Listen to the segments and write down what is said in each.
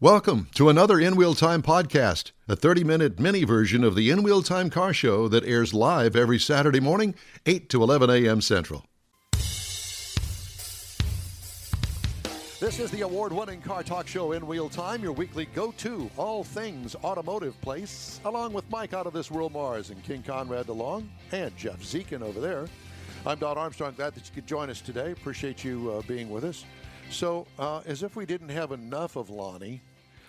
Welcome to another In Wheel Time podcast, a 30-minute mini version of the In Wheel Time car show that airs live every Saturday morning, 8 to 11 a.m. Central. This is the award-winning car talk show In Wheel Time, your weekly go-to all things automotive place, along with Mike out of this world Mars and King Conrad DeLong and Jeff Zekin over there. I'm Don Armstrong. Glad that you could join us today. Appreciate you being with us. So, as if we didn't have enough of Lonnie,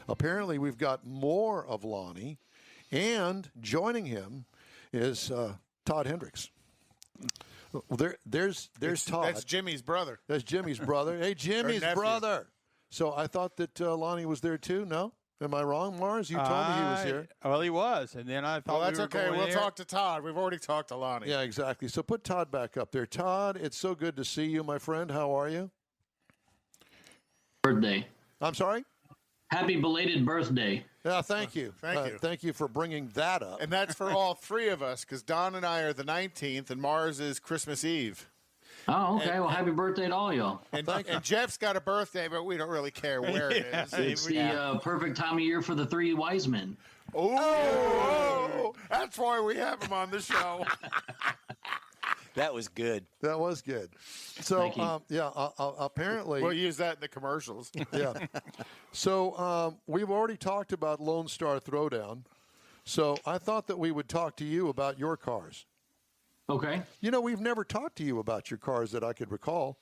apparently we've got more of Lonnie, and joining him is Todd Hendrix. There's Todd. That's Jimmy's brother. That's Jimmy's brother. Hey, Jimmy's brother. So I thought that Lonnie was there too. No? Am I wrong, Mars? You told me he was here. Well, he was, and then I thought that's we were okay. going We'll there. talk to Todd. We've already talked to Lonnie. Yeah, exactly. So put Todd back up there. Todd, it's so good to see you, my friend. How are you? Birthday. I'm sorry? Happy belated birthday. Yeah, thank you. Thank you. Thank you for bringing that up. And that's for all three of us, because Don and I are the 19th, and Mars is Christmas Eve. Oh, okay. Well, happy birthday to all y'all. And Jeff's got a birthday, but we don't really care where it is. It's the perfect time of year for the three wise men. Oh, that's why we have him on the show. That was good. That was good. So, apparently. We'll use that in the commercials. Yeah. So, we've already talked about Lone Star Throwdown. So, I thought that we would talk to you about your cars. Okay. You know, we've never talked to you about your cars that I could recall.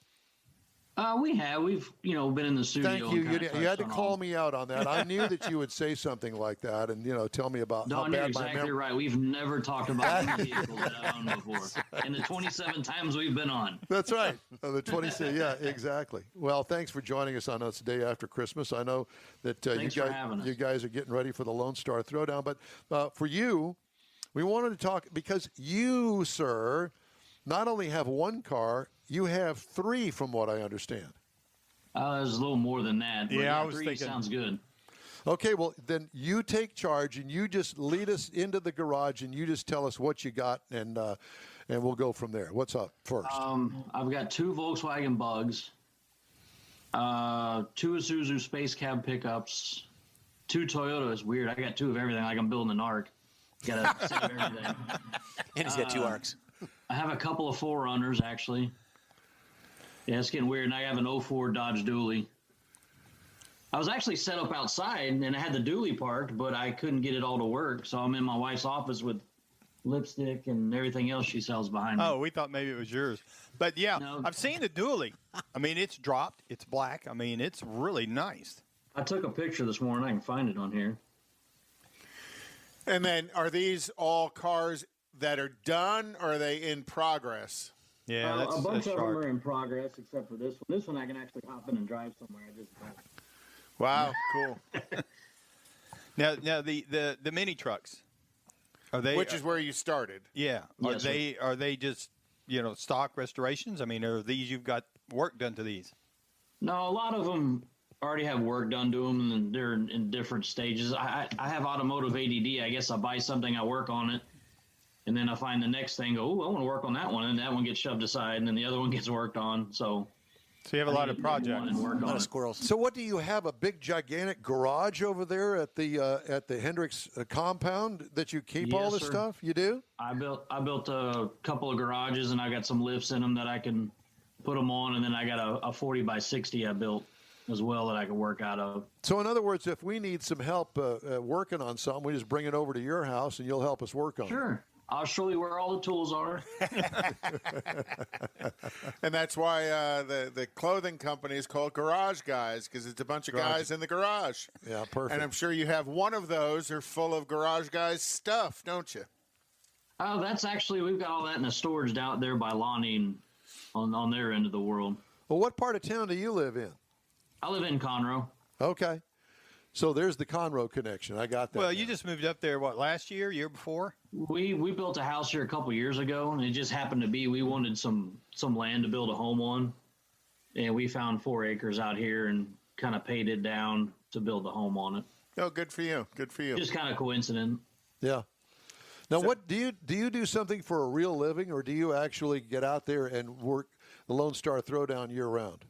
We have. We've, been in the studio. Thank you. You had to call me out on that. I knew that you would say something like that and, tell me about how Don, bad you're my exactly memory. right. We've never talked about any vehicle that I've owned before. In the 27 times we've been on. That's right. The 26. Yeah, exactly. Well, thanks for joining us on this day after Christmas. I know that you guys are getting ready for the Lone Star Throwdown. But for you, we wanted to talk because you, sir, not only have one car, you have three from what I understand. There's a little more than that. But Yeah, I was three thinking. sounds good. Okay, well, then you take charge and you just lead us into the garage and you just tell us what you got and we'll go from there. What's up first? I've got two Volkswagen Bugs, two Isuzu Space Cab pickups, two Toyotas. Weird. I got two of everything, like I'm building an ark. Got to save everything. And he's got two arcs. I have a couple of 4Runners, actually. Yeah, it's getting weird. And I have an 04 Dodge Dually. I was actually set up outside, and I had the Dually parked, but I couldn't get it all to work. So I'm in my wife's office with lipstick and everything else she sells behind me. Oh, we thought maybe it was yours. But, yeah, No. I've seen the Dually. I mean, it's dropped. It's black. I mean, it's really nice. I took a picture this morning. I can find it on here. And then are these all cars that are done, or are they in progress? Yeah, a bunch that's of them sharp. are in progress, except for this one. This one I can actually hop in and drive somewhere. I just don't. Wow, cool. Now the mini trucks, are they? Which is where you started. Yeah. Yes, sir. Are they just stock restorations? I mean, are these you've got work done to these? No, a lot of them already have work done to them, and they're in different stages. I have automotive ADD. I guess I buy something, I work on it, and then I find the next thing, I want to work on that one, and that one gets shoved aside, and then the other one gets worked on. So you have a lot of projects. A lot of squirrels. So what do you have, a big gigantic garage over there at the Hendrix compound that you keep all Yes, this sir. stuff? You do? I built a couple of garages, and I got some lifts in them that I can put them on, and then I got a 40 by 60 I built as well that I can work out of. So in other words, if we need some help working on something, we just bring it over to your house and you'll help us work on it. Sure. I'll show you where all the tools are. And that's why the clothing company is called Garage Guys, because it's a bunch of guys in the garage. Yeah, perfect. And I'm sure you have one of those are full of Garage Guys stuff, don't you? Oh, that's actually, we've got all that in a storage out there by Lonnie on their end of the world. Well, what part of town do you live in? I live in Conroe. Okay. So there's the Conroe connection. I got that. Well, now. you just moved up there, last year before? We built a house here a couple years ago, and it just happened to be we wanted some land to build a home on, and we found 4 acres out here and kind of paid it down to build the home on it. Oh, good for you. Good for you. Just kind of coincident. Yeah. Now, what do you do something for a real living, or do you actually get out there and work the Lone Star Throwdown year round?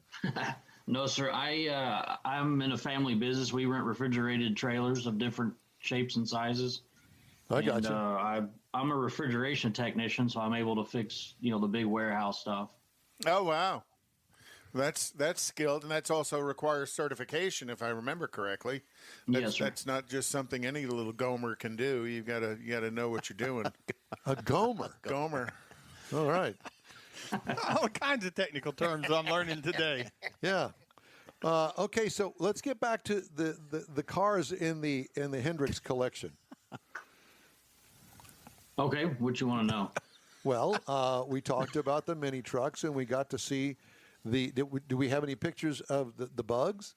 No, sir. I'm in a family business. We rent refrigerated trailers of different shapes and sizes. I got you. I'm a refrigeration technician, so I'm able to fix, the big warehouse stuff. Oh, wow. That's skilled, and that's also requires certification, if I remember correctly. Yes, sir. That's not just something any little gomer can do. You gotta know what you're doing. A gomer. Gomer. All right. All kinds of technical terms I'm learning today. Yeah. Okay, so let's get back to the cars in the Hendrix collection. Okay, what you want to know? Well, we talked about the mini trucks, and we got to see do we have any pictures of the bugs?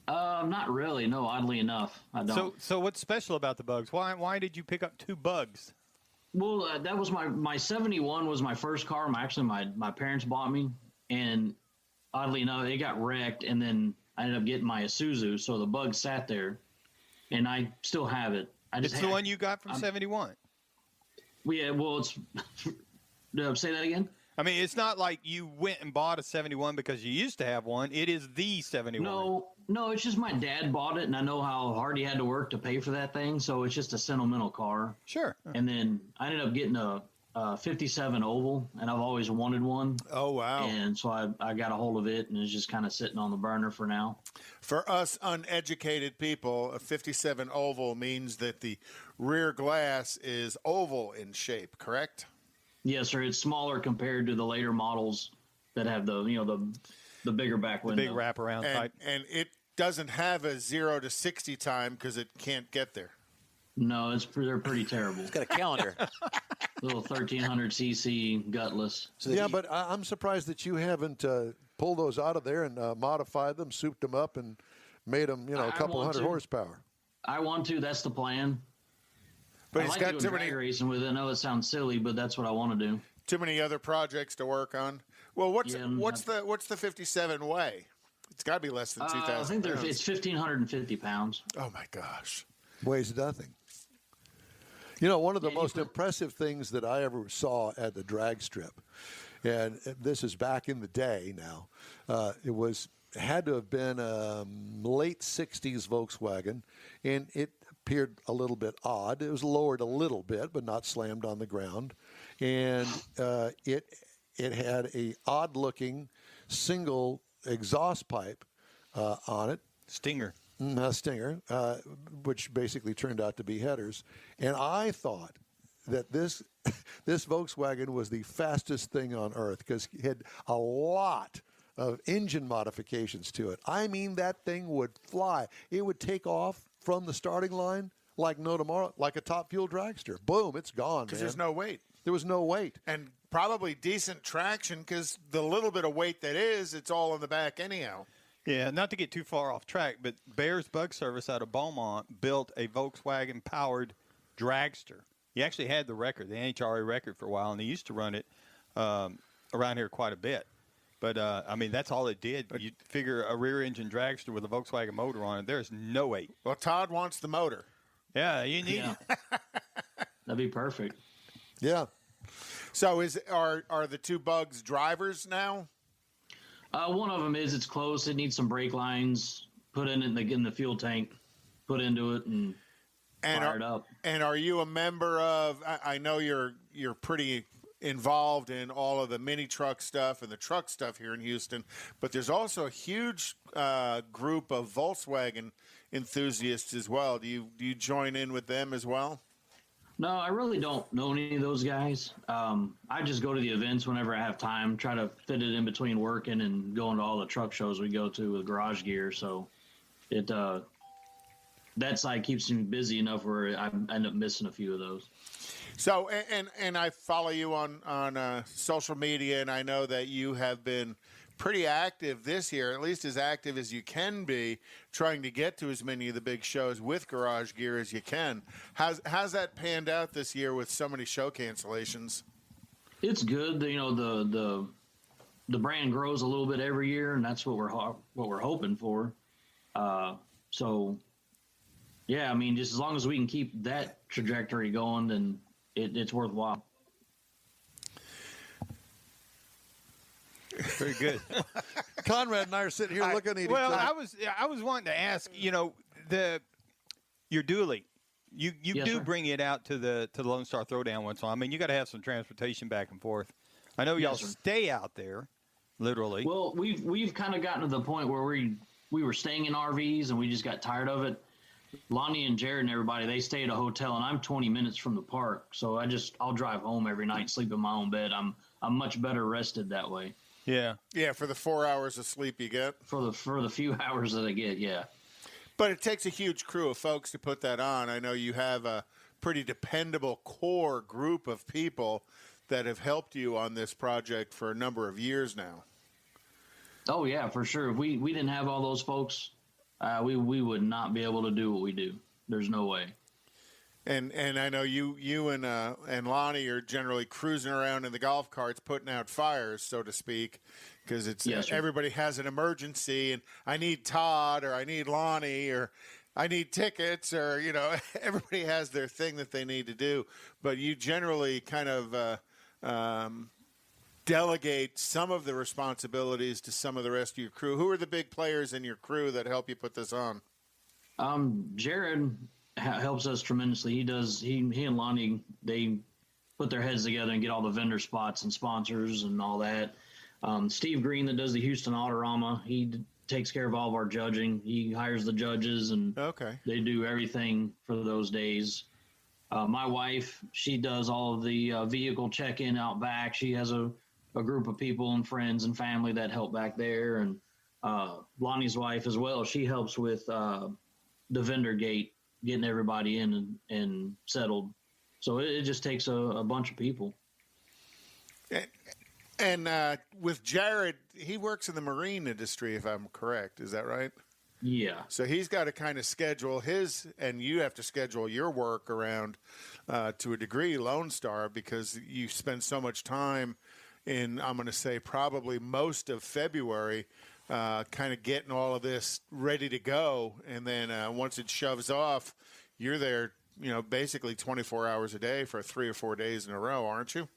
Not really. No, oddly enough, I don't. So what's special about the bugs? Why did you pick up 2 bugs? Well, that was my 71 was my first car. My parents bought me, and oddly enough, it got wrecked, and then I ended up getting my Isuzu. So the bug sat there, and I still have it. It's the one you got from 71. Yeah, well, it's. Say that again. I mean, it's not like you went and bought a 71 because you used to have one. It is the 71. No, it's just my dad bought it, and I know how hard he had to work to pay for that thing, so it's just a sentimental car. Sure. And then I ended up getting a 57 oval, and I've always wanted one. Oh, wow. And so I got a hold of it, and it's just kind of sitting on the burner for now. For us uneducated people, a 57 oval means that the rear glass is oval in shape, correct? Yes, sir. It's smaller compared to the later models that have the bigger back window. The big wraparound type. And it doesn't have a 0 to 60 time because it can't get there. No, they're pretty terrible. It's got a calendar. Little 1300cc gutless. Yeah, but I'm surprised that you haven't pulled those out of there and modified them, souped them up, and made them, a couple hundred horsepower. I want to. That's the plan. But I he's like got doing too drag many racing with it. I know it sounds silly, but that's what I want to do. too many other projects to work on. Well, what's the 57 weigh? It's got to be less than 2,000. I think it's 1,550 pounds. Oh my gosh, Weighs nothing. One of the most impressive things that I ever saw at the drag strip, and this is back in the day now, it had to have been a late 60s Volkswagen, and it appeared a little bit odd. It was lowered a little bit, but not slammed on the ground. And it had a odd-looking single exhaust pipe on it. Stinger. Stinger, which basically turned out to be headers. And I thought that this Volkswagen was the fastest thing on earth because it had a lot of engine modifications to it. I mean, that thing would fly. It would take off from the starting line like no tomorrow, like a top fuel dragster. Boom, it's gone, because man. there's no weight. There was no weight. And probably decent traction because the little bit of weight that is, it's all in the back anyhow. Yeah, not to get too far off track, but Bear's Bug Service out of Beaumont built a Volkswagen-powered dragster. He actually had the record, the NHRA record for a while, and he used to run it around here quite a bit. But, I mean, that's all it did. You figure a rear-engine dragster with a Volkswagen motor on it, there's no weight. Well, Todd wants the motor. Yeah, you need it. That'd be perfect. Yeah. So are the 2 bugs drivers now? One of them it's close. It needs some brake lines put in the fuel tank, put into it, and fire it up. And are you a member of? I know you're pretty involved in all of the mini truck stuff and the truck stuff here in Houston, but there's also a huge group of Volkswagen enthusiasts as well. Do you join in with them as well? No, I really don't know any of those guys. I just go to the events whenever I have time, try to fit it in between working and going to all the truck shows we go to with garage gear. So that side keeps me busy enough where I end up missing a few of those. So, and I follow you on social media, and I know that you have been pretty active this year, at least as active as you can be, trying to get to as many of the big shows with garage gear as you can. How's that panned out this year with so many show cancellations? It's good. The brand grows a little bit every year, and that's what we're hoping for. So, yeah, I mean, just as long as we can keep that trajectory going, then it's worthwhile. Very good. Conrad and I are sitting here looking at each other. I was wanting to ask, your dually. You Yes, do sir. bring it out to the Lone Star Throwdown once in a while. I mean, you got to have some transportation back and forth. I know y'all Yes, sir. stay out there, literally. Well, we've kind of gotten to the point where we were staying in RVs and we just got tired of it. Lonnie and Jared and everybody, they stay at a hotel, and I'm 20 minutes from the park, so I'll drive home every night, sleep in my own bed. I'm much better rested that way. Yeah. Yeah, for the 4 hours of sleep you get. For the few hours that I get, yeah. But it takes a huge crew of folks to put that on. I know you have a pretty dependable core group of people that have helped you on this project for a number of years now. Oh yeah, for sure. If we didn't have all those folks, we would not be able to do what we do. There's no way. And I know you and Lonnie are generally cruising around in the golf carts putting out fires, so to speak, because it's Yes, sir. everybody has an emergency, and I need Todd or I need Lonnie or I need tickets or everybody has their thing that they need to do. But you generally kind of delegate some of the responsibilities to some of the rest of your crew. Who are the big players in your crew that help you put this on? Jared helps us tremendously. He and Lonnie, they put their heads together and get all the vendor spots and sponsors and all that. Steve Green, that does the Houston Autorama, he takes care of all of our judging. He hires the judges, and they do everything for those days. My wife, she does all of the vehicle check-in out back. She has a group of people and friends and family that help back there. And Lonnie's wife as well, she helps with the vendor gate, getting everybody in and settled. So it just takes a bunch of people. And with Jared, he works in the marine industry, if I'm correct. Is that right? Yeah. So he's got to kind of schedule his, and you have to schedule your work around, to a degree, Lone Star, because you spend so much time in, I'm going to say, probably most of February, kind of getting all of this ready to go. And then once it shoves off, you're there, basically 24 hours a day for 3 or 4 days in a row, aren't you?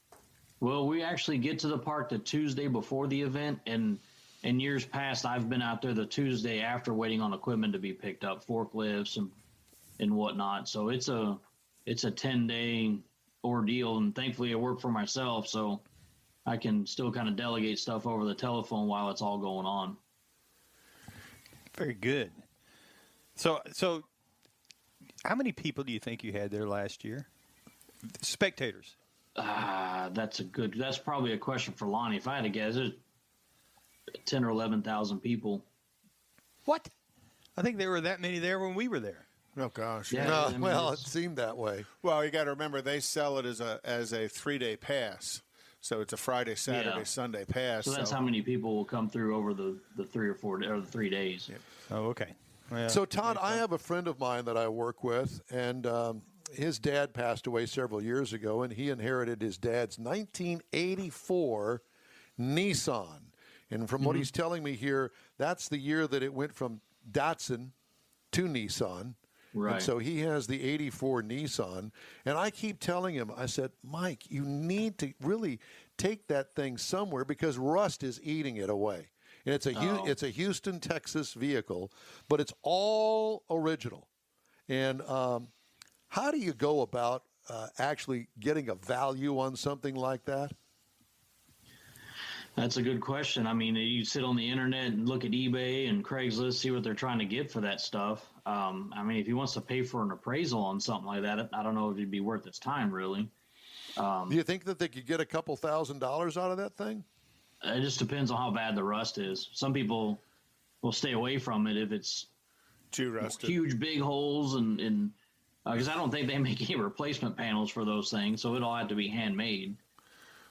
Well, we actually get to the park the Tuesday before the event, and in years past, I've been out there the Tuesday after waiting on equipment to be picked up, forklifts and whatnot. So it's a 10-day ordeal, and thankfully I work for myself, so I can still kind of delegate stuff over the telephone while it's all going on. Very good. So how many people do you think you had there last year? Spectators. That's probably a question for Lonnie. If I had to guess, it's 10 or 11,000 people. What? I think there were that many there when we were there. Oh gosh. Yeah. No, I mean, well, it seemed that way. Well, you got to remember they sell it as a 3-day pass, so it's a Friday, Saturday, Sunday pass. So that's how many people will come through over the 3 or 4 or the 3 days. Yeah. Oh, okay. Well, So, Todd, I have a friend of mine that I work with, and his dad passed away several years ago, and he inherited his dad's 1984 Nissan. And from what he's telling me here, that's the year that it went from Datsun to Nissan. Right. And so he has the 84 Nissan. And I keep telling him, I said, Mike, you need to really take that thing somewhere because rust is eating it away. And it's a Houston, Texas vehicle, but it's all original. And how do you go about actually getting a value on something like that? That's a good question. I mean, you sit on the internet and look at eBay and Craigslist, see what they're trying to get for that stuff. I mean, if he wants to pay for an appraisal on something like that, I don't know if it'd be worth its time, really. Do you think that they could get a couple $1,000s out of that thing? It just depends on how bad the rust is. Some people will stay away from it if it's Too rusted. huge, big holes, and because I don't think they make any replacement panels for those things, so it'll have to be handmade.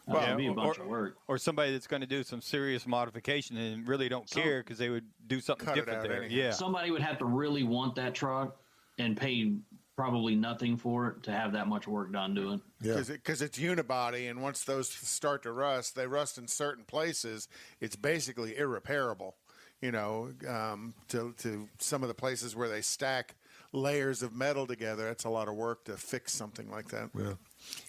It'll be a bunch of work. Or somebody that's going to do some serious modification and really don't care because they would do something Cut it different out there. anyhow. Yeah. Somebody would have to really want that truck and pay probably nothing for it to have that much work done to it. Yeah. Because it's unibody, and once those start to rust, they rust in certain places. It's basically irreparable, to some of the places where they stack layers of metal together. That's a lot of work to fix something like that. Yeah.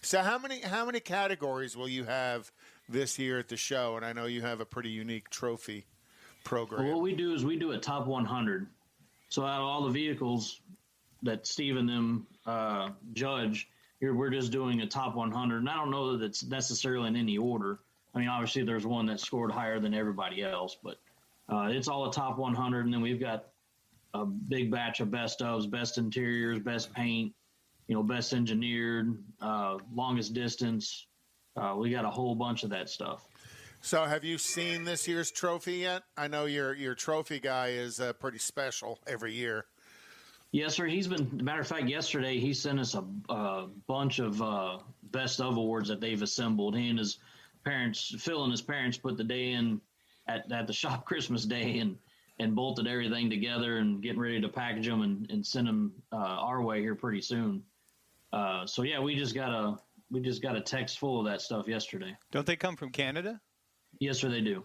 So how many categories will you have this year at the show, and I know you have a pretty unique trophy program. Well, what we do is we do a top 100. So out of all the vehicles that Steve and them judge, here we're just doing a top 100. And I don't know that it's necessarily in any order. I mean, obviously there's one that scored higher than everybody else, but it's all a top 100. And then we've got a big batch of best ofs, best interiors, best paint, best engineered, longest distance. We got a whole bunch of that stuff. So have you seen this year's trophy yet? I know your trophy guy is pretty special every year. Yes, sir. Matter of fact, yesterday he sent us a bunch of best of awards that they've assembled. He and his parents, Phil and his parents, put the day in at the shop Christmas Day and bolted everything together and getting ready to package them and send them our way here pretty soon. So yeah, we just got a text full of that stuff yesterday. Don't they come from Canada? Yes, sir, they do.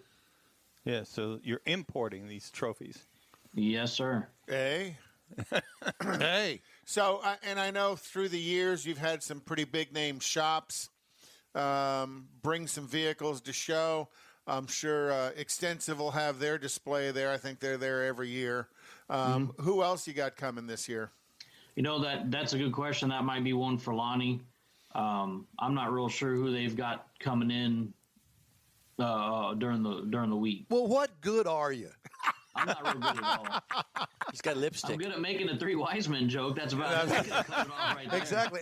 Yeah, so you're importing these trophies. Yes, sir. Hey. Hey. So, and I know through the years you've had some pretty big name shops bring some vehicles to show. I'm sure Extensive will have their display there. I think they're there every year. Who else you got coming this year? That's a good question. That might be one for Lonnie. I'm not real sure who they've got coming in during the week. Well, what good are you? I'm not real good at all. He's got lipstick. I'm good at making a three wise men joke. That's about it. Cut it off right there. Exactly.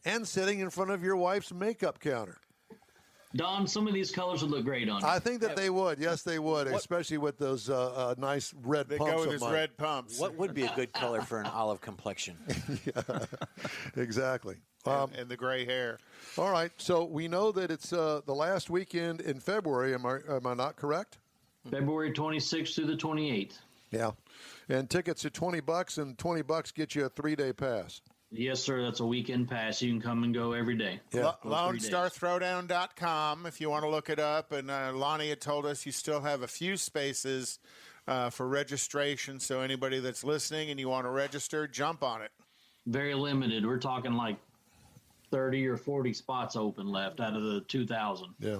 And sitting in front of your wife's makeup counter. Don, some of these colors would look great on you. I think that they would. Yes, they would, especially with those nice red They pumps go with of his mine. red pumps. What would be a good color for an olive complexion? Yeah, exactly. And the gray hair. All right. So we know that it's the last weekend in February. Am I not correct? February 26th through the 28th. Yeah. And tickets are $20, and $20 get you a 3-day pass. Yes, sir. That's a weekend pass. You can come and go every day. Yeah. LoneStarThrowdown.com if you want to look it up. And Lonnie had told us you still have a few spaces for registration. So anybody that's listening and you want to register, jump on it. Very limited. We're talking like 30 or 40 spots open left out of the 2,000. Yeah.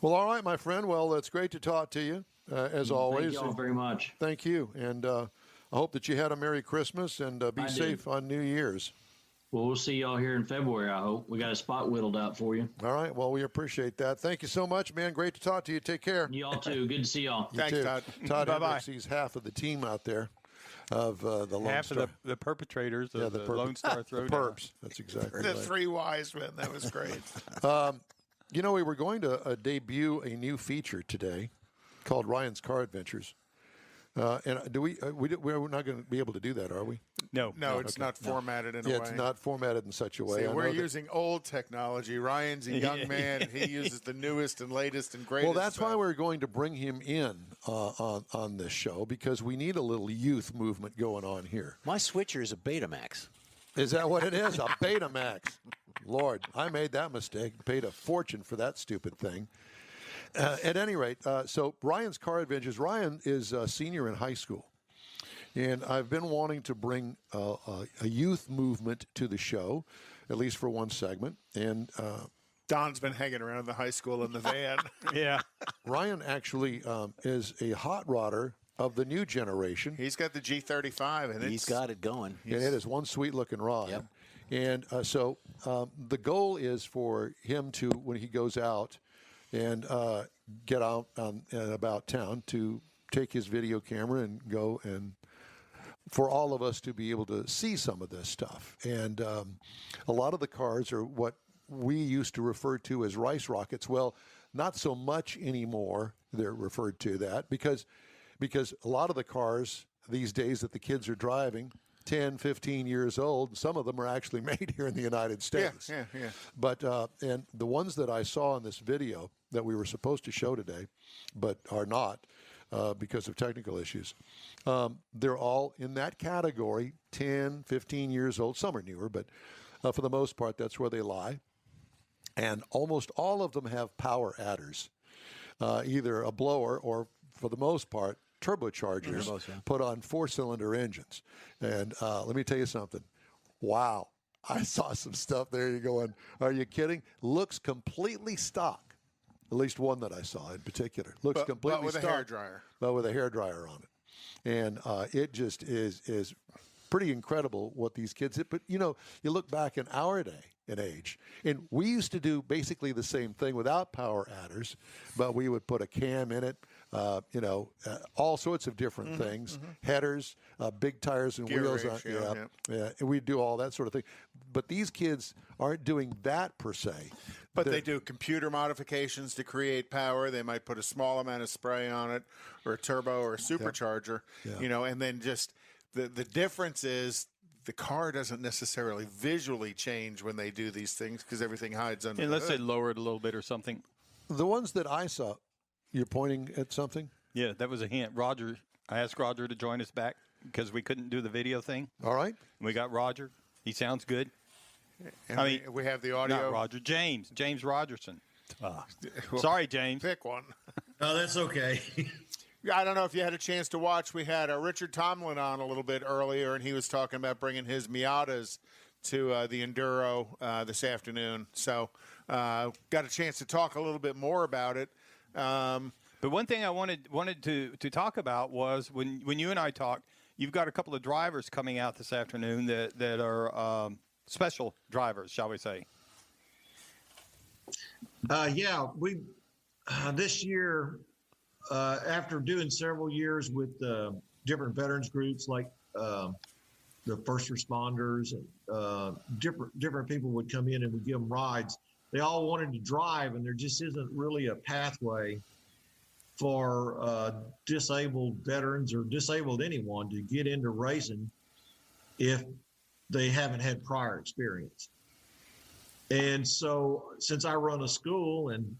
Well, all right, my friend. Well, it's great to talk to you, as always. Thank you all very much. Thank you. And I hope that you had a Merry Christmas and be safe on New Year's. Well, we'll see y'all here in February, I hope. We got a spot whittled out for you. All right. Well, we appreciate that. Thank you so much, man. Great to talk to you. Take care. Y'all too. Good to see y'all. You Thanks, too. Todd. Todd Bye-bye. Hendrix, he's half of the team out there of the Lone Half Star. of the perpetrators of the perp- Lone Star the Throwdown. perps. That's exactly The right. three wise men. That was great. We were going to debut a new feature today called Ryan's Car Adventures. And we're not going to be able to do that, are we? No. No, it's not formatted in a way. Yeah, it's not formatted in such a way. See, I we're know that- using old technology. Ryan's a young man. He uses the newest and latest and greatest. Well, that's stuff. why we're going to bring him in on this show, because we need a little youth movement going on here. My switcher is a Betamax. Is that what it is? A Betamax. Lord, I made that mistake. Paid a fortune for that stupid thing. At any rate, so Ryan's Car Adventures. Ryan is a senior in high school. And I've been wanting to bring a youth movement to the show, at least for one segment. And Don's been hanging around the high school in the van. Yeah. Ryan actually is a hot rodder of the new generation. He's got the G35, and He's got it going. And it is one sweet-looking rod. Yep. And so the goal is for him to, when he goes out and get out and about town, to take his video camera and go and for all of us to be able to see some of this stuff. And a lot of the cars are what we used to refer to as rice rockets. Well, not so much anymore they're referred to that, because a lot of the cars these days that the kids are driving, 10, 15 years old, some of them are actually made here in the United States. Yeah. But and the ones that I saw in this video that we were supposed to show today, but are not because of technical issues, they're all in that category, 10, 15 years old. Some are newer, but for the most part, that's where they lie. And almost all of them have power adders, either a blower or, for the most part, turbochargers put on 4-cylinder engines. And let me tell you something. Wow. I saw some stuff there. You're going, are you kidding? Looks completely stock. At least one that I saw in particular. Looks completely but with a stock, hairdryer. but with a hairdryer on it. And it just is pretty incredible what these kids did. But, you look back in our day and age, and we used to do basically the same thing without power adders, but we would put a cam in it, all sorts of different things, headers, big tires and Gear wheels. ratio, And we'd do all that sort of thing. But these kids aren't doing that per se. But they do computer modifications to create power. They might put a small amount of spray on it, or a turbo, or a supercharger. Yeah. And then just the difference is the car doesn't necessarily visually change when they do these things because everything hides under. And the let's say hood. lower it a little bit or something. The ones that I saw, you're pointing at something? Yeah, that was a hint. I asked Roger to join us back because we couldn't do the video thing. All right. We got Roger. He sounds good. And we have the audio. Not Roger. James Rogerson. Sorry, James. Pick one. Oh, that's okay. I don't know if you had a chance to watch. We had Richard Tomlin on a little bit earlier, and he was talking about bringing his Miatas to the Enduro this afternoon. So got a chance to talk a little bit more about it. But one thing I wanted to talk about was when you and I talked, you've got a couple of drivers coming out this afternoon that are special drivers, shall we say? We this year, after doing several years with different veterans groups like the first responders, different people would come in and we give them rides. They all wanted to drive, and there just isn't really a pathway for disabled veterans or disabled anyone to get into racing if they haven't had prior experience. And so since I run a school and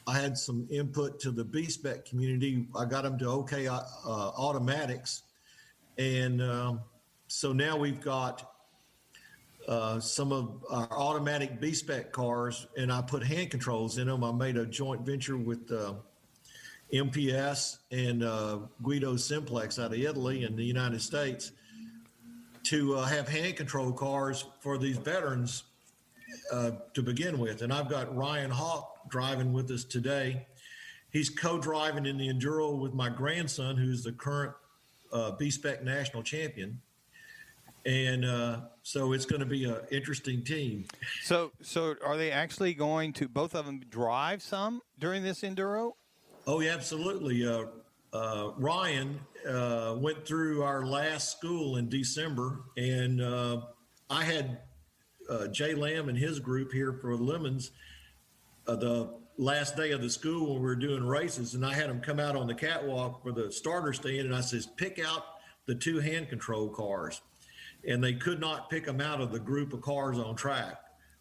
I had some input to the B-Spec community, I got them to OK Automatics. And so now we've got some of our automatic B-Spec cars, and I put hand controls in them. I made a joint venture with MPS and Guido Simplex out of Italy and the United States to have hand control cars for these veterans to begin with. And I've got Ryan Hawk driving with us today. He's co-driving in the Enduro with my grandson, who's the current B-Spec national champion. And so it's going to be an interesting team. So are they actually going to, both of them, drive some during this Enduro? Oh, yeah, absolutely. Ryan went through our last school in December, and I had Jay Lamb and his group here for Lemons the last day of the school when we were doing races, and I had them come out on the catwalk for the starter stand, and I says, pick out the two hand control cars. And they could not pick them out of the group of cars on track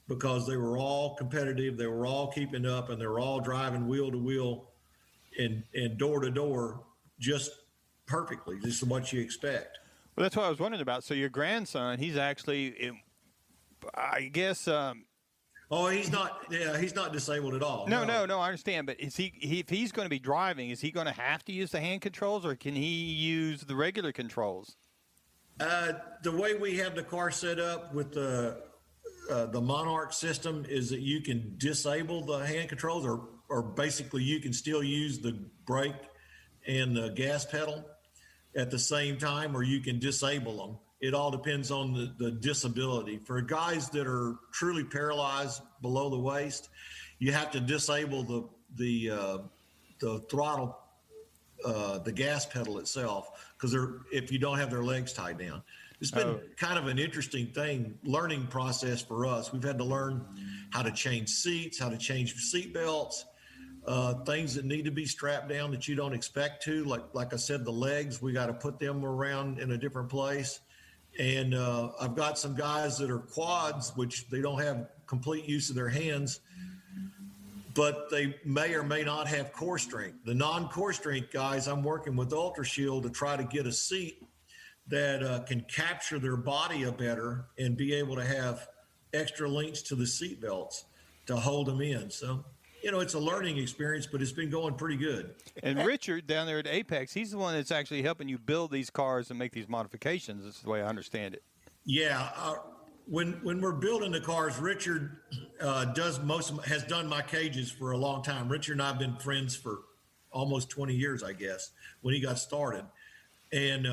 because they were all competitive, they were all keeping up, and they were all driving wheel to wheel and door to door just perfectly. This is what you expect. Well, that's what I was wondering about. So your grandson, he's actually, I guess. Oh, he's not. Yeah, he's not disabled at all. No, I understand. But is if he's going to be driving, is he going to have to use the hand controls, or can he use the regular controls? The way we have the car set up with the Monarch system is that you can disable the hand controls, or basically you can still use the brake and the gas pedal at the same time, or you can disable them. It all depends on the disability. For guys that are truly paralyzed below the waist, you have to disable the throttle, the gas pedal itself, because if you don't have their legs tied down. It's been kind of an interesting learning process for us. We've had to learn how to change seats, how to change seat belts, things that need to be strapped down that you don't expect to. Like I said, the legs, we got to put them around in a different place. And I've got some guys that are quads, which they don't have complete use of their hands, but they may or may not have core strength. The non-core strength guys, I'm working with Ultra Shield to try to get a seat that can capture their body better and be able to have extra links to the seat belts to hold them in. So, it's a learning experience, but it's been going pretty good. And Richard down there at Apex, he's the one that's actually helping you build these cars and make these modifications. This is the way I understand it. Yeah. when we're building the cars, Richard has done my cages for a long time. Richard and I have been friends for almost 20 years, I guess, when he got started. And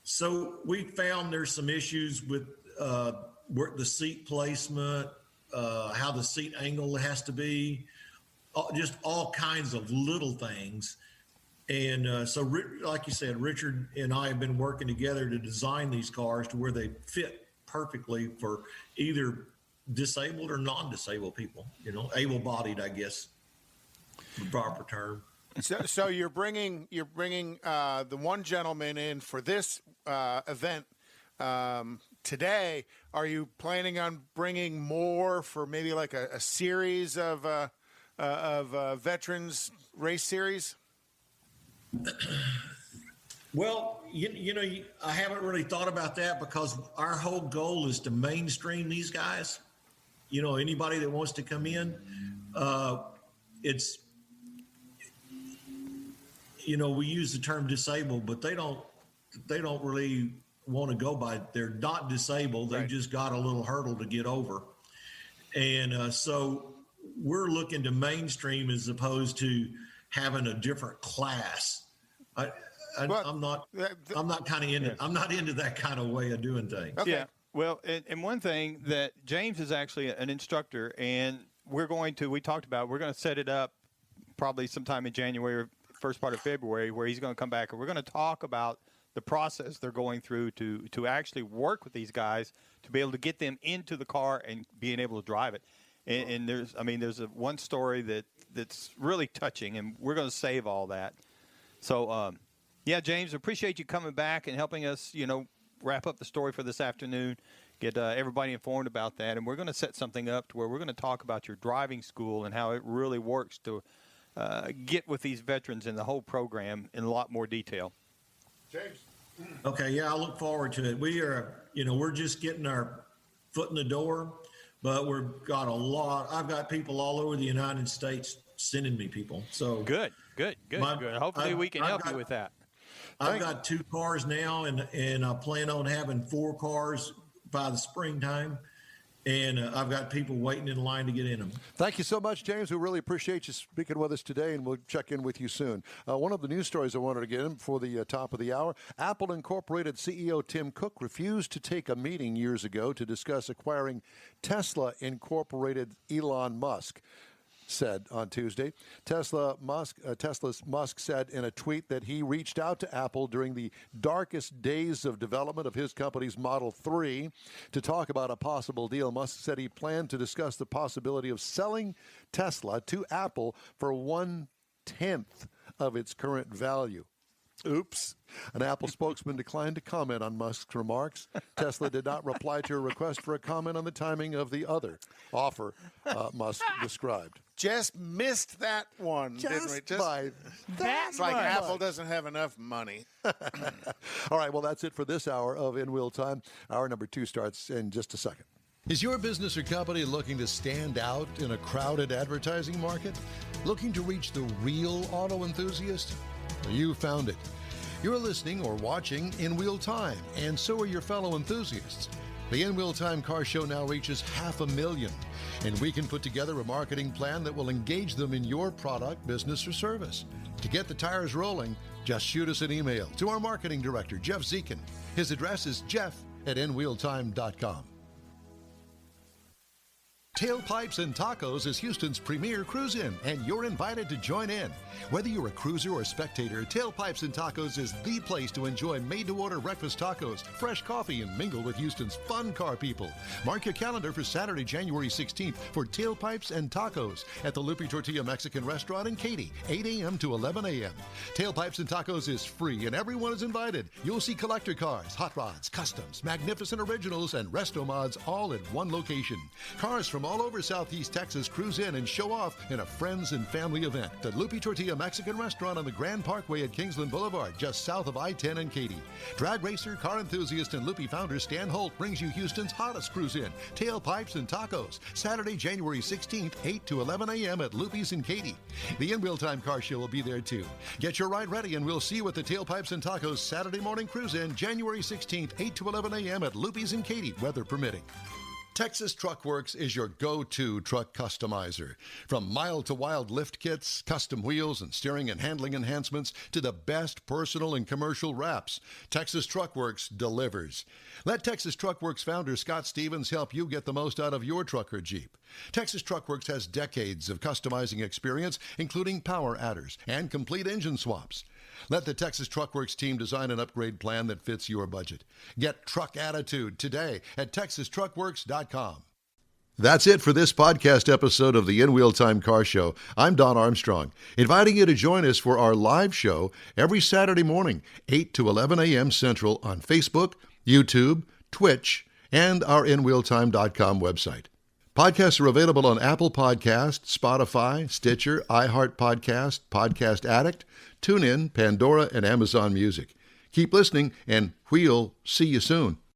so we found there's some issues with the seat placement, how the seat angle has to be, just all kinds of little things. And so, like you said, Richard and I have been working together to design these cars to where they fit perfectly for either disabled or non-disabled people, able-bodied, I guess, the proper term. So you're bringing the one gentleman in for this event today. Are you planning on bringing more for maybe like a series of veterans race series? Well, I haven't really thought about that because our whole goal is to mainstream these guys. Anybody that wants to come in, we use the term disabled, but they don't really want to go by. They're not disabled. They just got a little hurdle to get over. And so we're looking to mainstream as opposed to having a different class. I'm not into that kind of way of doing things. Okay. Yeah. Well, and one thing that James is actually an instructor, and we're going to set it up probably sometime in January or first part of February where he's going to come back, and we're going to talk about the process they're going through to actually work with these guys to be able to get them into the car and being able to drive it. And there's one story that's really touching, and we're going to save all that. So, James, appreciate you coming back and helping us, wrap up the story for this afternoon, get everybody informed about that. And we're going to set something up to where we're going to talk about your driving school and how it really works to get with these veterans in the whole program in a lot more detail. James. Okay, yeah, I look forward to it. We are, we're just getting our foot in the door, but I've got people all over the United States sending me people. So good. Hopefully we can help you with that. I've got 2 cars now, and I plan on having 4 cars by the springtime. And I've got people waiting in line to get in them. Thank you so much, James. We really appreciate you speaking with us today, and we'll check in with you soon. One of the news stories I wanted to get in before the top of the hour, Apple Incorporated CEO Tim Cook refused to take a meeting years ago to discuss acquiring Tesla Incorporated Elon Musk said on Tuesday. Tesla's Musk said in a tweet that he reached out to Apple during the darkest days of development of his company's Model 3 to talk about a possible deal. Musk said he planned to discuss the possibility of selling Tesla to Apple for 1/10 of its current value. Oops. An Apple spokesman declined to comment on Musk's remarks. Tesla did not reply to a request for a comment on the timing of the other offer Musk described. Just missed that one, didn't we? It's like Apple doesn't have enough money. All right, well, that's it for this hour of In Wheel Time. Hour number 2 starts in just a second. Is your business or company looking to stand out in a crowded advertising market? Looking to reach the real auto enthusiast? Well, you found it. You're listening or watching In Wheel Time, and so are your fellow enthusiasts. The In Wheel Time Car Show now reaches 500,000, and we can put together a marketing plan that will engage them in your product, business, or service. To get the tires rolling, just shoot us an email to our marketing director, Jeff Zekin. His address is jeff@inwheeltime.com. Tailpipes and Tacos is Houston's premier cruise-in, and you're invited to join in. Whether you're a cruiser or spectator, Tailpipes and Tacos is the place to enjoy made-to-order breakfast tacos, fresh coffee, and mingle with Houston's fun car people. Mark your calendar for Saturday, January 16th for Tailpipes and Tacos at the Lupe Tortilla Mexican Restaurant in Katy, 8 a.m. to 11 a.m. Tailpipes and Tacos is free, and everyone is invited. You'll see collector cars, hot rods, customs, magnificent originals, and resto mods all at one location. Cars from all all over Southeast Texas cruise in and show off in a friends and family event. The Lupi Tortilla Mexican Restaurant on the Grand Parkway at Kingsland Boulevard, just south of I-10 and Katy. Drag racer, car enthusiast, and Lupi founder Stan Holt brings you Houston's hottest cruise in, tailpipes and tacos. Saturday, January 16th, 8 to 11 a.m. at Lupi's in Katy. The In Wheel Time Car Show will be there too. Get your ride ready and we'll see you at the Tailpipes and Tacos Saturday morning cruise in, January 16th, 8 to 11 a.m. at Lupi's in Katy, weather permitting. Texas Truck Works is your go-to truck customizer. From mild to wild lift kits, custom wheels, and steering and handling enhancements to the best personal and commercial wraps, Texas Truck Works delivers. Let Texas Truck Works founder Scott Stevens help you get the most out of your truck or Jeep. Texas Truck Works has decades of customizing experience, including power adders and complete engine swaps. Let the Texas Truck Works team design an upgrade plan that fits your budget. Get truck attitude today at TexasTruckWorks.com. That's it for this podcast episode of the In Wheel Time Car Show. I'm Don Armstrong, inviting you to join us for our live show every Saturday morning, 8 to 11 a.m. Central on Facebook, YouTube, Twitch, and our InWheelTime.com website. Podcasts are available on Apple Podcasts, Spotify, Stitcher, iHeart Podcast, Podcast Addict, TuneIn, Pandora, and Amazon Music. Keep listening, and we'll see you soon.